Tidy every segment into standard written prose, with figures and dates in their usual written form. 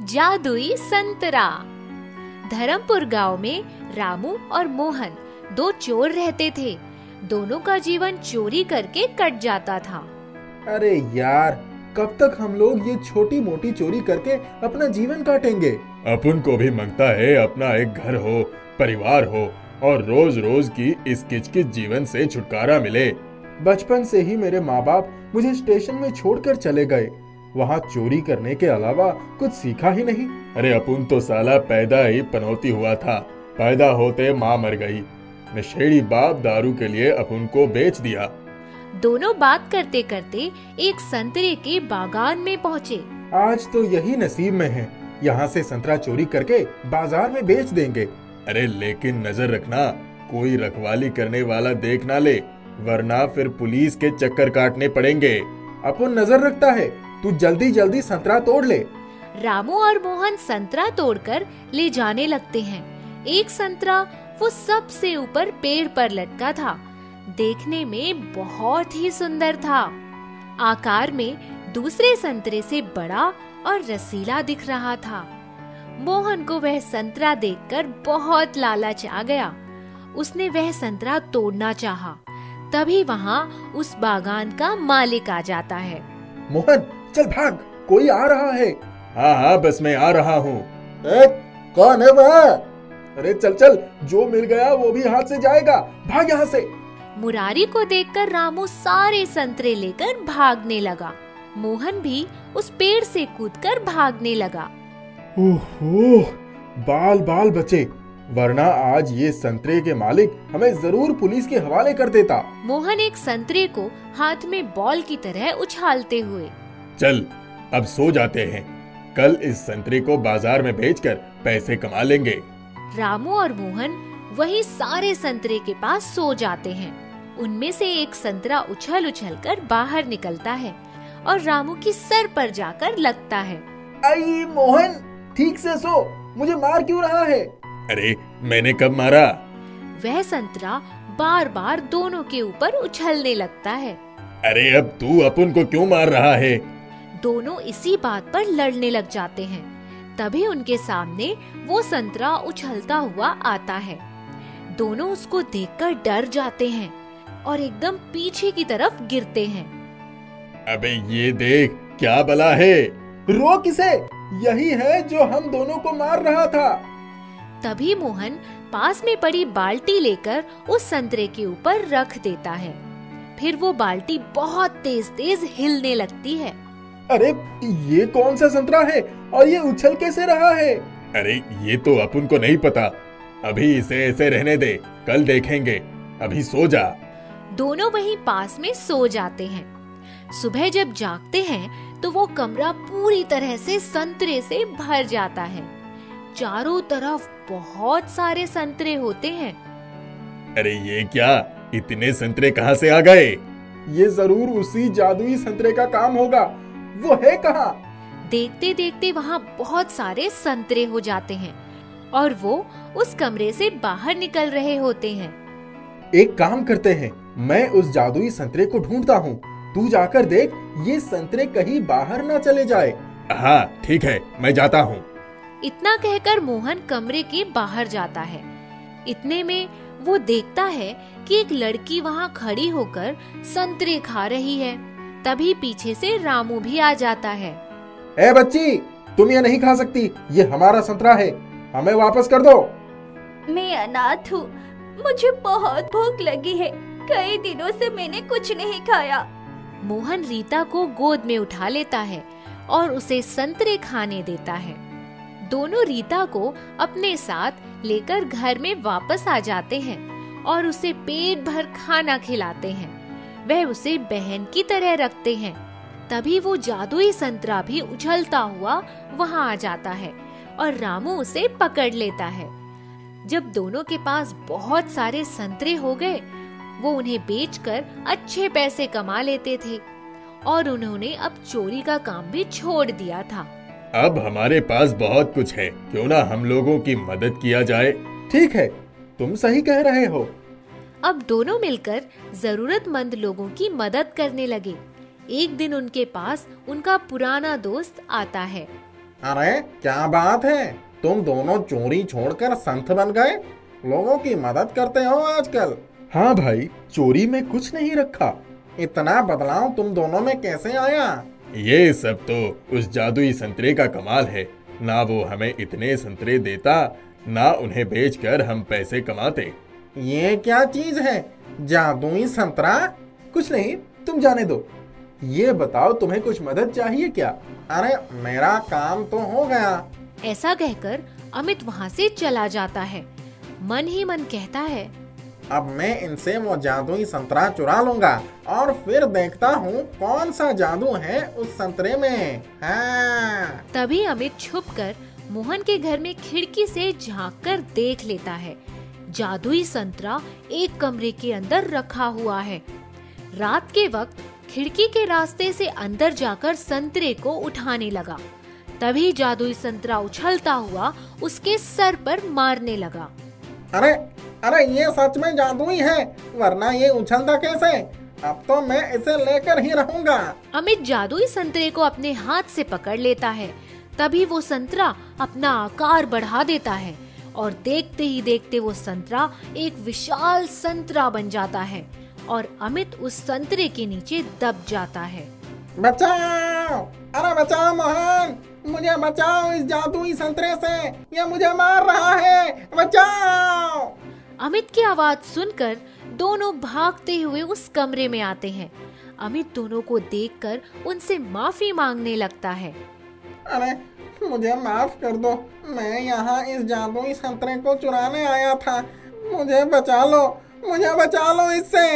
जादुई संतरा। धर्मपुर गांव में रामू और मोहन दो चोर रहते थे। दोनों का जीवन चोरी करके कट जाता था। अरे यार, कब तक हम लोग ये छोटी मोटी चोरी करके अपना जीवन काटेंगे। अपन को भी मांगता है अपना एक घर हो, परिवार हो और रोज रोज की इस किचकिच जीवन से छुटकारा मिले। बचपन से ही मेरे माँ बाप मुझे स्टेशन में छोड़कर चले गए। वहाँ चोरी करने के अलावा कुछ सीखा ही नहीं। अरे अपन तो साला पैदा ही पनौती हुआ था। पैदा होते माँ मर गई। नशेड़ी बाप दारू के लिए अपन को बेच दिया। दोनों बात करते करते एक संतरे के बागान में पहुँचे। आज तो यही नसीब में है, यहाँ से संतरा चोरी करके बाजार में बेच देंगे। अरे लेकिन नजर रखना, कोई रखवाली करने वाला देख ना ले, वरना फिर पुलिस के चक्कर काटने पड़ेंगे। अपन नजर रखता है, तू जल्दी जल्दी संतरा तोड़ ले। रामू और मोहन संतरा तोड़कर ले जाने लगते हैं। एक संतरा वो सबसे ऊपर पेड़ पर लटका था। देखने में बहुत ही सुंदर था। आकार में दूसरे संतरे से बड़ा और रसीला दिख रहा था। मोहन को वह संतरा देखकर बहुत लालच आ गया। उसने वह संतरा तोड़ना चाहा। तभी वहाँ उस बागान का मालिक आ जाता है। मोहन चल भाग, कोई आ रहा है। हाँ हाँ, बस मैं आ रहा हूँ। कौन है वह? अरे चल चल, जो मिल गया वो भी हाथ से जाएगा, भाग यहाँ से। मुरारी को देखकर रामू सारे संतरे लेकर भागने लगा। मोहन भी उस पेड़ से कूदकर भागने लगा। ओहो, बाल बाल बचे, वरना आज ये संतरे के मालिक हमें जरूर पुलिस के हवाले कर देता। मोहन एक संतरे को हाथ में बॉल की तरह उछालते हुए, चल अब सो जाते हैं, कल इस संतरे को बाजार में बेचकर पैसे कमा लेंगे। रामू और मोहन वही सारे संतरे के पास सो जाते हैं। उनमें से एक संतरा उछल उछल कर बाहर निकलता है और रामू की सर पर जाकर लगता है। आई मोहन, ठीक से सो, मुझे मार क्यों रहा है? अरे मैंने कब मारा? वह संतरा बार बार दोनों के ऊपर उछलने लगता है। अरे अब तू अपन को क्यों मार रहा है? दोनों इसी बात पर लड़ने लग जाते हैं। तभी उनके सामने वो संतरा उछलता हुआ आता है। दोनों उसको देखकर डर जाते हैं और एकदम पीछे की तरफ गिरते हैं। अबे ये देख, क्या बला है? रोक इसे, यही है जो हम दोनों को मार रहा था। तभी मोहन पास में पड़ी बाल्टी लेकर उस संतरे के ऊपर रख देता है। फिर वो बाल्टी बहुत तेज तेज हिलने लगती है। अरे ये कौन सा संतरा है और ये उछल कैसे रहा है? अरे ये तो अपन को नहीं पता, अभी इसे ऐसे रहने दे, कल देखेंगे, अभी सो जा। दोनों वहीं पास में सो जाते हैं। सुबह जब जागते हैं तो वो कमरा पूरी तरह से संतरे से भर जाता है। चारों तरफ बहुत सारे संतरे होते हैं। अरे ये क्या, इतने संतरे कहाँ से आ गए? ये जरूर उसी जादुई संतरे का काम होगा। वो है कहाँ? देखते देखते वहाँ बहुत सारे संतरे हो जाते हैं और वो उस कमरे से बाहर निकल रहे होते हैं। एक काम करते हैं, मैं उस जादुई संतरे को ढूंढता हूँ, तू जाकर देख ये संतरे कहीं बाहर ना चले जाए। हाँ ठीक है, मैं जाता हूँ। इतना कहकर मोहन कमरे के बाहर जाता है। इतने में वो देखता है कि एक लड़की वहाँ खड़ी होकर संतरे खा रही है। तभी पीछे से रामू भी आ जाता है। ए बच्ची, तुम ये नहीं खा सकती, ये हमारा संतरा है, हमें वापस कर दो। मैं अनाथ हूँ, मुझे बहुत भूख लगी है, कई दिनों से मैंने कुछ नहीं खाया। मोहन रीता को गोद में उठा लेता है और उसे संतरे खाने देता है। दोनों रीता को अपने साथ लेकर घर में वापस आ जाते हैं और उसे पेट भर खाना खिलाते हैं। वह उसे बहन की तरह रखते हैं। तभी वो जादुई संतरा भी उछलता हुआ वहाँ आ जाता है और रामू उसे पकड़ लेता है। जब दोनों के पास बहुत सारे संतरे हो गए, वो उन्हें बेचकर अच्छे पैसे कमा लेते थे और उन्होंने अब चोरी का काम भी छोड़ दिया था। अब हमारे पास बहुत कुछ है, क्यों ना हम लोगों की मदद किया जाए? ठीक है, तुम सही कह रहे हो। अब दोनों मिलकर जरूरतमंद लोगों की मदद करने लगे। एक दिन उनके पास उनका पुराना दोस्त आता है। अरे क्या बात है, तुम दोनों चोरी छोड़कर संत बन गए, लोगों की मदद करते हो आजकल। हाँ भाई, चोरी में कुछ नहीं रखा। इतना बदलाव तुम दोनों में कैसे आया? ये सब तो उस जादुई संतरे का कमाल है। ना वो हमें इतने संतरे देता, ना उन्हें बेचकर हम पैसे कमाते। ये क्या चीज है, जादुई संतरा? कुछ नहीं, तुम जाने दो। ये बताओ, तुम्हें कुछ मदद चाहिए क्या? अरे मेरा काम तो हो गया। ऐसा कहकर अमित वहाँ से चला जाता है। मन ही मन कहता है, अब मैं इनसे वो जादुई संतरा चुरा लूंगा और फिर देखता हूँ कौन सा जादू है उस संतरे में। हाँ। तभी अमित छुपकर मोहन के घर में खिड़की से झांककर देख लेता है। जादुई संतरा एक कमरे के अंदर रखा हुआ है। रात के वक्त खिड़की के रास्ते से अंदर जाकर संतरे को उठाने लगा। तभी जादुई संतरा उछलता हुआ उसके सर पर मारने लगा। अरे अरे ये सच में जादुई है, वरना ये उछलता कैसे? अब तो मैं इसे लेकर ही रहूंगा। अमित जादुई संतरे को अपने हाथ से पकड़ लेता है। तभी वो संतरा अपना आकार बढ़ा देता है और देखते ही देखते वो संतरा एक विशाल संतरा बन जाता है और अमित उस संतरे के नीचे दब जाता है। बचाओ! अरे बचाओ मोहन, मुझे बचाओ इस जादुई संतरे से, ये मुझे मार रहा है, बचाओ! अमित की आवाज सुनकर दोनों भागते हुए उस कमरे में आते हैं। अमित दोनों को देखकर उनसे माफी मांगने लगता है। अरे मुझे माफ कर दो, मैं यहाँ इस जादुई संतरे को चुराने आया था, मुझे बचा लो इससे।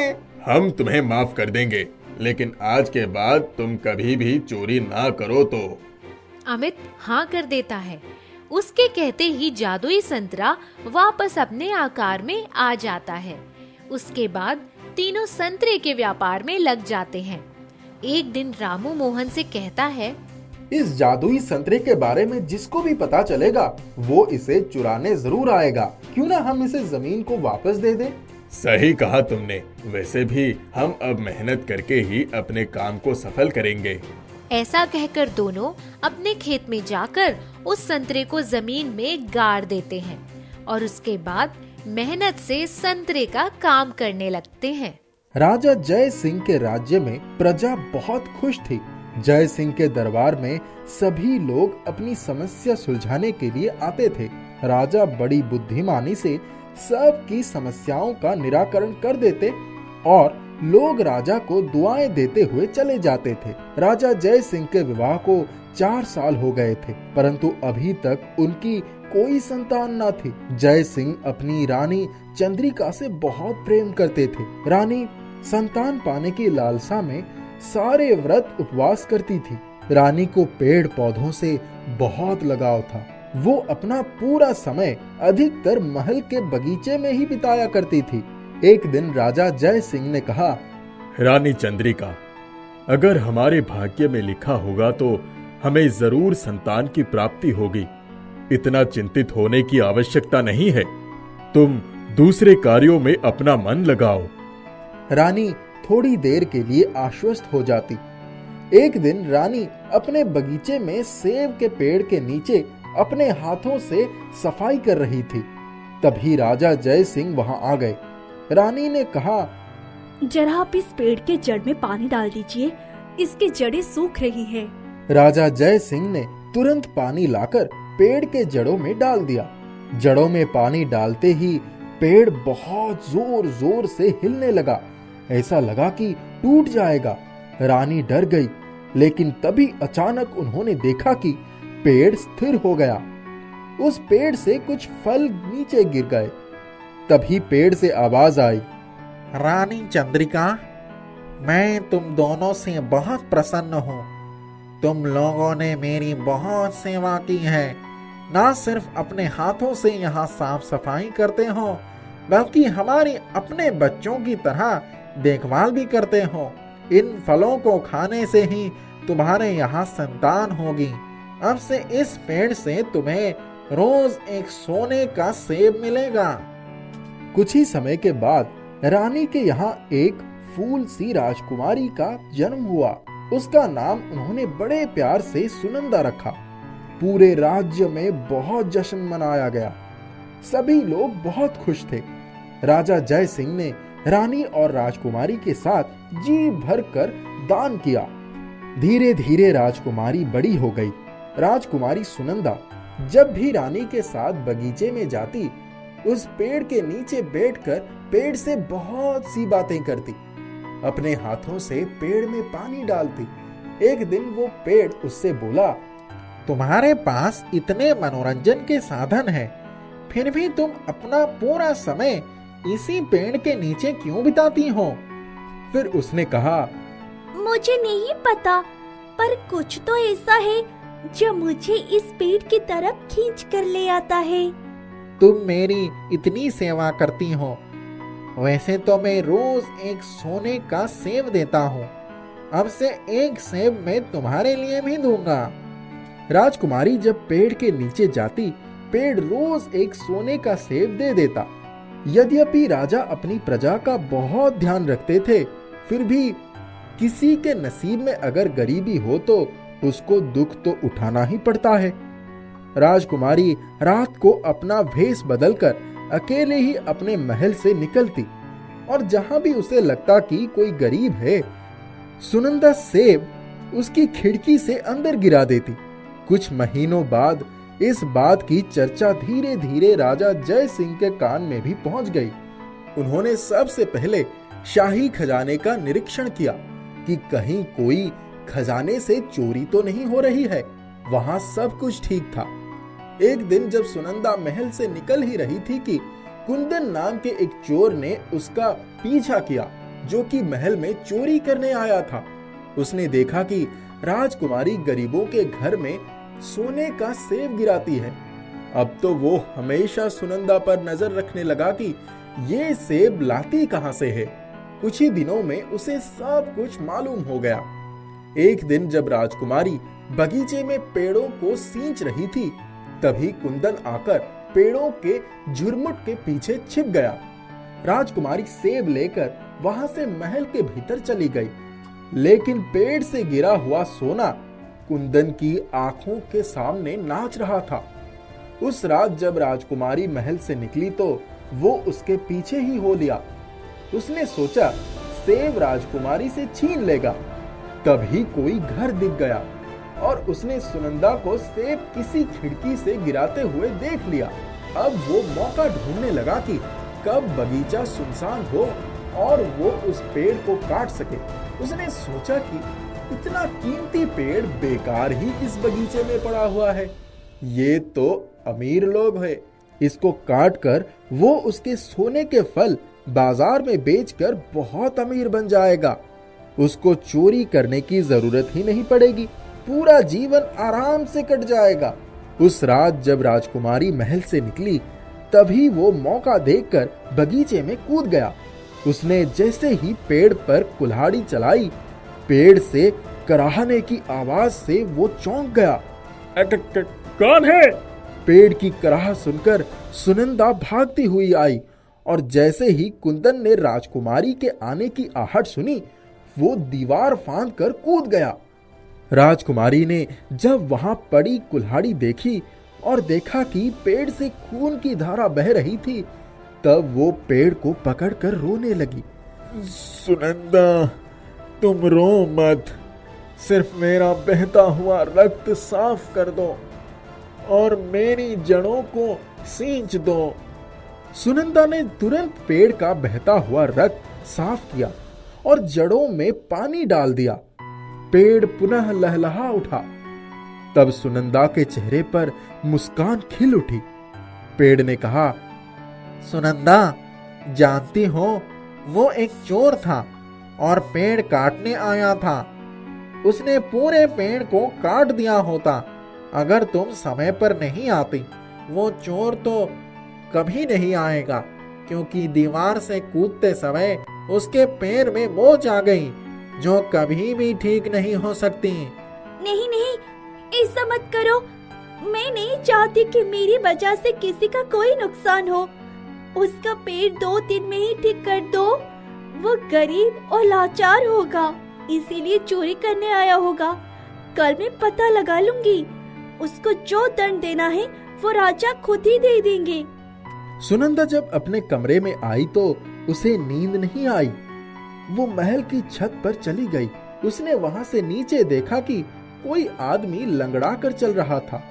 हम तुम्हें माफ कर देंगे, लेकिन आज के बाद तुम कभी भी चोरी ना करो तो। अमित हाँ कर देता है। उसके कहते ही जादुई संतरा वापस अपने आकार में आ जाता है। उसके बाद तीनों संतरे के व्यापार में लग जाते हैं। एक दिन रामू मोहन से कहता है, इस जादुई संतरे के बारे में जिसको भी पता चलेगा वो इसे चुराने जरूर आएगा। क्यों ना हम इसे जमीन को वापस दे दें? सही कहा तुमने। वैसे भी हम अब मेहनत करके ही अपने काम को सफल करेंगे। ऐसा कहकर दोनों अपने खेत में जाकर उस संतरे को जमीन में गाड़ देते हैं और उसके बाद मेहनत से संतरे का काम करने लगते हैं। राजा जय सिंह के राज्य में प्रजा बहुत खुश थी। जय सिंह के दरबार में सभी लोग अपनी समस्या सुलझाने के लिए आते थे। राजा बड़ी बुद्धिमानी से सबकी समस्याओं का निराकरण कर देते और लोग राजा को दुआएं देते हुए चले जाते थे। राजा जय सिंह के विवाह को 4 साल हो गए थे, परंतु अभी तक उनकी कोई संतान न थी। जय सिंह अपनी रानी चंद्रिका से बहुत प्रेम करते थे। रानी संतान पाने की लालसा में सारे व्रत उपवास करती थी। रानी को पेड़ पौधों से बहुत लगाव था। वो अपना पूरा समय अधिकतर महल के बगीचे में ही बिताया करती थी। एक दिन राजा जय सिंह ने कहा, रानी चंद्रिका, अगर हमारे भाग्य में लिखा होगा तो हमें जरूर संतान की प्राप्ति होगी। इतना चिंतित होने की आवश्यकता नहीं है। तुम दूसरे कार्यों में अपना मन लगाओ। रानी थोड़ी देर के लिए आश्वस्त हो जाती। एक दिन रानी अपने बगीचे में सेब के पेड़ के नीचे अपने हाथों से सफाई कर रही थी। तभी राजा जय सिंह वहां आ गए। रानी ने कहा, जरा आप इस पेड़ के जड़ में पानी डाल दीजिए, इसकी जड़ें सूख रही हैं। राजा जय सिंह ने तुरंत पानी लाकर पेड़ के जड़ों में डाल दिया। जड़ों में पानी डालते ही पेड़ बहुत जोर जोर से हिलने लगा। ऐसा लगा कि टूट जाएगा। रानी डर गई, लेकिन तभी अचानक उन्होंने देखा कि पेड़ स्थिर हो गया। उस पेड़ से कुछ फल नीचे गिर गए। तभी पेड़ से आवाज आई, रानी चंद्रिका, मैं तुम दोनों से बहुत प्रसन्न हूँ। तुम लोगों ने मेरी बहुत सेवा की है। ना सिर्फ अपने हाथों से यहाँ साफ सफाई करते हो, बल्कि हमारे अपने बच्चों की तरह देखभाल भी करते हो। इन फलों को खाने से ही तुम्हारे यहाँ संतान होगी। अब से इस पेड़ से तुम्हें रोज एक सोने का सेब मिलेगा। कुछ ही समय के बाद रानी के यहाँ एक फूल सी राजकुमारी का जन्म हुआ। उसका नाम उन्होंने बड़े प्यार से सुनंदा रखा। पूरे राज्य में बहुत जश्न मनाया गया। सभी लोग बहुत खुश थे। राजा जय सिंह ने रानी और राजकुमारी के साथ जी भरकर दान किया। धीरे धीरे राजकुमारी बड़ी हो गई। राजकुमारी सुनंदा जब भी रानी के साथ बगीचे में जाती, उस पेड़ के नीचे बैठकर पेड़ से बहुत सी बातें करती, अपने हाथों से पेड़ में पानी डालती। एक दिन वो पेड़ उससे बोला, तुम्हारे पास इतने मनोरंजन के साधन हैं, फिर भी तुम अपना पूरा समय इसी पेड़ के नीचे क्यों बिताती हो? फिर उसने कहा, मुझे नहीं पता, पर कुछ तो ऐसा है जो मुझे इस पेड़ की तरफ खींच कर ले आता है। तुम मेरी इतनी सेवा करती हो, वैसे तो मैं रोज एक सोने का सेब देता हूँ। अब से एक सेब मैं तुम्हारे लिए भी दूंगा। राजकुमारी जब पेड़ के नीचे जाती, पेड़ रोज एक सोने का सेब दे देता। यद्यपि राजा अपनी प्रजा का बहुत ध्यान रखते थे, फिर भी किसी के नसीब में अगर गरीबी हो तो उसको दुख तो उठाना ही पड़ता है। राजकुमारी रात को अपना भेष बदलकर अकेले ही अपने महल से निकलती और जहां भी उसे लगता कि कोई गरीब है, सुनंदा सेब उसकी खिड़की से अंदर गिरा देती। कुछ महीनों बाद इस बात की चर्चा धीरे धीरे राजा जय सिंह के कान में भी पहुंच गई। उन्होंने सबसे पहले शाही खजाने का निरीक्षण किया कि कहीं कोई खजाने से चोरी तो नहीं हो रही है। वहां सब कुछ ठीक था। एक दिन जब सुनंदा महल से निकल ही रही थी कि कुंदन नाम के एक चोर ने उसका पीछा किया, जो कि महल में चोरी करने आया था। उसने देखा कि राजकुमारी गरीबों के घर में सोने का सेब गिराती है। अब तो वो हमेशा सुनंदा पर नजर रखने लगा कि ये सेब लाती कहां से है। कुछ ही दिनों में उसे सब कुछ मालूम हो गया। एक दिन जब राजकुमारी बगीचे में पेड़ों को सींच रही थी, तभी कुंदन आकर पेड़ों के झुरमुट के पीछे छिप गया। राजकुमारी सेब लेकर वहां से महल के भीतर चली गई, लेकिन पेड़ से गिरा हुआ सोना कुंदन की आंखों के सामने नाच रहा था। उस रात जब राजकुमारी महल से निकली तो वो उसके पीछे ही हो लिया। उसने सोचा सेब राजकुमारी से छीन लेगा। तभी कोई घर दिख गया और उसने सुनंदा को सेब किसी खिड़की से गिराते हुए देख लिया। अब वो मौका ढूंढने लगा कि कब बगीचा सुनसान हो और वो उस पेड़ को काट सके। उसने सोचा कि इतना कीमती पेड़ बेकार ही इस बगीचे में पड़ा हुआ है। ये तो अमीर लोग है, इसको काट कर वो उसके सोने के फल बाजार में बेचकर बहुत अमीर बन जाएगा। उसको चोरी करने की जरूरत ही नहीं पड़ेगी, पूरा जीवन आराम से कट जाएगा। उस रात जब राजकुमारी महल से निकली, तभी वो मौका देखकर बगीचे में कूद गया। उसने जैसे ही पेड़ पर कुल्हाड़ी चलाई, पेड़ से कराहने की आवाज से वो चौंक गया। कौन है? पेड़ की कराह सुनकर सुनंदा भागती हुई आई और जैसे ही कुंदन ने राजकुमारी के आने की आहट सुनी, वो दीवार फांद कर कूद गया। राजकुमारी ने जब वहां पड़ी कुल्हाड़ी देखी और देखा कि पेड़ से खून की धारा बह रही थी, तब वो पेड़ को पकड़कर रोने लगी। सुनंदा, तुम रो मत, सिर्फ मेरा बहता हुआ रक्त साफ कर दो और मेरी जड़ों को सींच दो। सुनंदा ने तुरंत पेड़ का बहता हुआ रक्त साफ किया और जड़ों में पानी डाल दिया। पेड़ पुनः लहलहा उठा। तब सुनंदा के चेहरे पर मुस्कान खिल उठी। पेड़ ने कहा, सुनंदा, जानती हो वो एक चोर था और पेड़ काटने आया था। उसने पूरे पेड़ को काट दिया होता। अगर तुम समय पर नहीं आती, वो चोर तो कभी नहीं आएगा, क्योंकि दीवार से कूदते समय उसके पैर में मोच आ गई, जो कभी भी ठीक नहीं हो सकती। नहीं नहीं, ऐसा मत करो। मैं नहीं चाहती कि मेरी वजह से किसी का कोई नुकसान हो। उसका पेड़ 2 दिन में ही ठीक कर दो। वो गरीब और लाचार होगा, इसीलिए चोरी करने आया होगा। कल मैं पता लगा लूंगी उसको जो दंड देना है वो राजा खुद ही दे देंगे। सुनंदा जब अपने कमरे में आई तो उसे नींद नहीं आई। वो महल की छत पर चली गई। उसने वहां से नीचे देखा कि कोई आदमी लंगड़ा कर चल रहा था।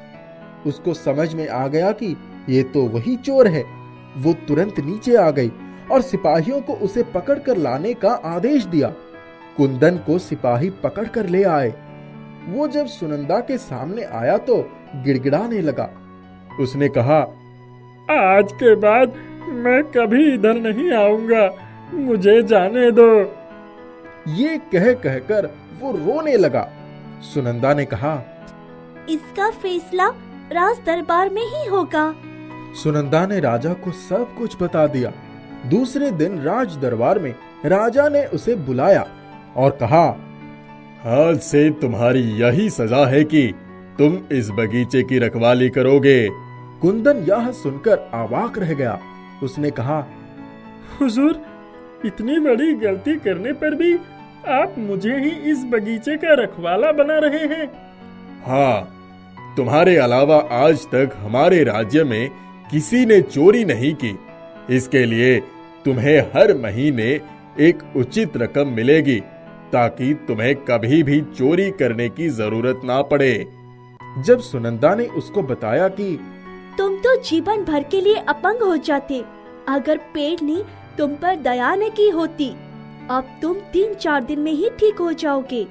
उसको समझ में आ गया कि ये तो वही चोर है। वो तुरंत नीचे आ गई और सिपाहियों को उसे पकड़कर लाने का आदेश दिया। कुंदन को सिपाही पकड़कर ले आए। वो जब सुनंदा के सामने आया तो गिड़गिड़ाने लगा। उसने कहा, आज के बाद मैं कभी इधर नहीं आऊंगा, मुझे जाने दो। ये कह कहकर वो रोने लगा। सुनंदा ने कहा, इसका फैसला राज दरबार में ही होगा। सुनंदा ने राजा को सब कुछ बता दिया। दूसरे दिन राज दरबार में राजा ने उसे बुलाया और कहा, आज से तुम्हारी यही सजा है कि तुम इस बगीचे की रखवाली करोगे। कुंदन यह सुनकर अवाक रह गया। उसने कहा, हुजूर, इतनी बड़ी गलती करने पर भी आप मुझे ही इस बगीचे का रखवाला बना रहे हैं। हाँ, तुम्हारे अलावा आज तक हमारे राज्य में किसी ने चोरी नहीं की। इसके लिए तुम्हें हर महीने एक उचित रकम मिलेगी ताकि तुम्हें कभी भी चोरी करने की जरूरत ना पड़े। जब सुनंदा ने उसको बताया कि तुम तो जीवन भर के लिए अपंग हो जाते अगर पेड़ ने तुम पर दया न की होती। अब तुम 3-4 दिन में ही ठीक हो जाओगे।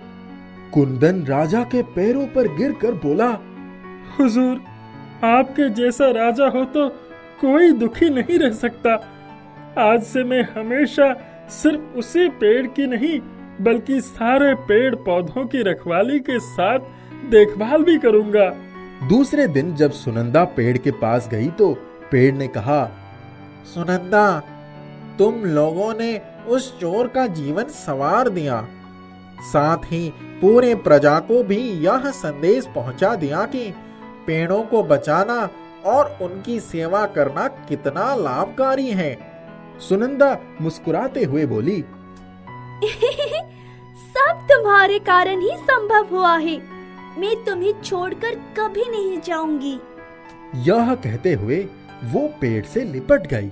कुंदन राजा के पैरों पर गिरकर बोला, हुजूर, आपके जैसा राजा हो तो कोई दुखी नहीं रह सकता। आज से मैं हमेशा सिर्फ उसी पेड़ की नहीं बल्कि सारे पेड़ पौधों की रखवाली के साथ देखभाल भी करूंगा। दूसरे दिन जब सुनंदा पेड़ के पास गई तो पेड़ ने कहा, सुनंदा, तुम लोगों ने उस चोर का जीवन संवार दिया। साथ ही पूरे प्रजा को भी यह संदेश पहुंचा दिया कि पेड़ों को बचाना और उनकी सेवा करना कितना लाभकारी है। सुनंदा मुस्कुराते हुए बोली, सब तुम्हारे कारण ही संभव हुआ है। मैं तुम्हें छोड़कर कभी नहीं जाऊंगी। यह कहते हुए वो पेड़ से लिपट गई।